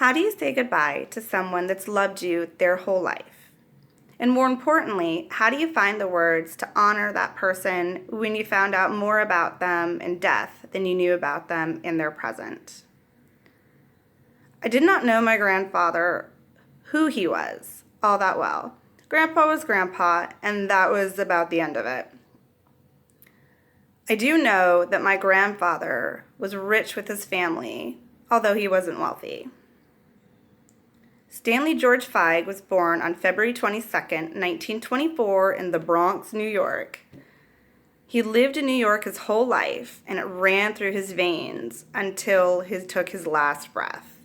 How do you say goodbye to someone that's loved you their whole life? And more importantly, how do you find the words to honor that person when you found out more about them in death than you knew about them in their present? I did not know my grandfather, who he was, all that well. Grandpa was Grandpa, and that was about the end of it. I do know that my grandfather was rich with his family, although he wasn't wealthy. Stanley George Feig was born on February 22nd, 1924 in the Bronx, New York. He lived in New York his whole life, and it ran through his veins until he took his last breath.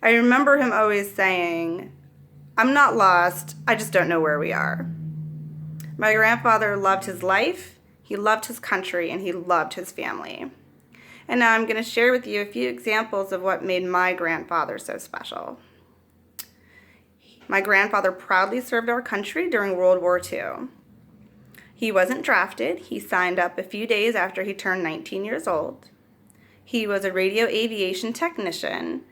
I remember him always saying, "I'm not lost, I just don't know where we are." My grandfather loved his life, he loved his country, and he loved his family. And now I'm going to share with you a few examples of what made my grandfather so special. My grandfather proudly served our country during World War II. He wasn't drafted. He signed up a few days after he turned 19 years old. He was a radio aviation technician,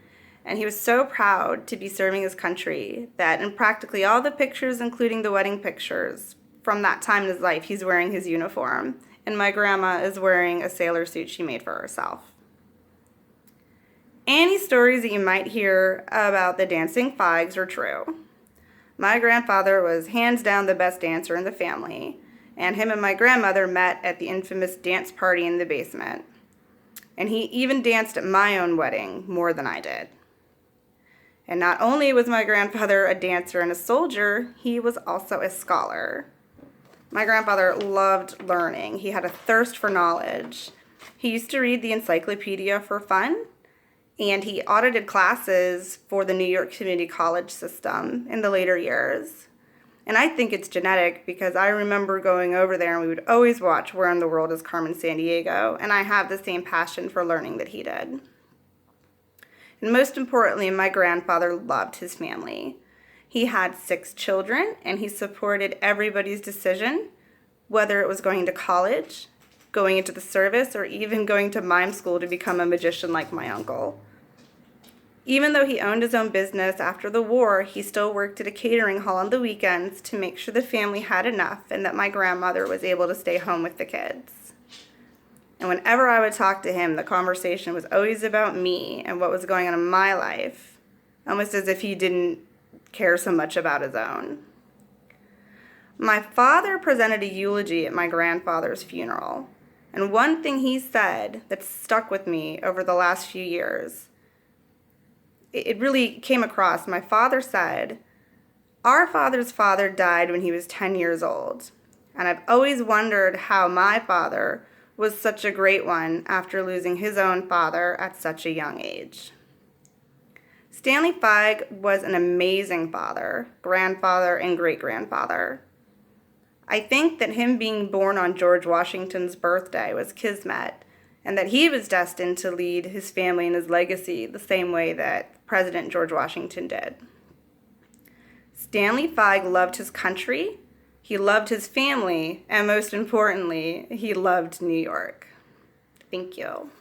and he was so proud to be serving his country that in practically all the pictures, including the wedding pictures, from that time in his life, he's wearing his uniform, and my grandma is wearing a sailor suit she made for herself. Any stories that you might hear about the dancing Feigs are true. My grandfather was hands down the best dancer in the family, and him and my grandmother met at the infamous dance party in the basement. And he even danced at my own wedding more than I did. And not only was my grandfather a dancer and a soldier, he was also a scholar. My grandfather loved learning. He had a thirst for knowledge. He used to read the encyclopedia for fun, and he audited classes for the New York Community College system in the later years. And I think it's genetic because I remember going over there and we would always watch Where in the World is Carmen Sandiego, and I have the same passion for learning that he did. And most importantly, my grandfather loved his family. He had 6 children, and he supported everybody's decision, whether it was going to college, going into the service, or even going to mime school to become a magician like my uncle. Even though he owned his own business after the war, he still worked at a catering hall on the weekends to make sure the family had enough and that my grandmother was able to stay home with the kids. And whenever I would talk to him, the conversation was always about me and what was going on in my life, almost as if he didn't care so much about his own. My father presented a eulogy at my grandfather's funeral. And one thing he said that stuck with me over the last few years, it really came across. My father said, "Our father's father died when he was 10 years old. And I've always wondered how my father was such a great one after losing his own father at such a young age." Stanley Feig was an amazing father, grandfather, and great-grandfather. I think that him being born on George Washington's birthday was kismet, and that he was destined to lead his family and his legacy the same way that President George Washington did. Stanley Feig loved his country, he loved his family, and most importantly, he loved New York. Thank you.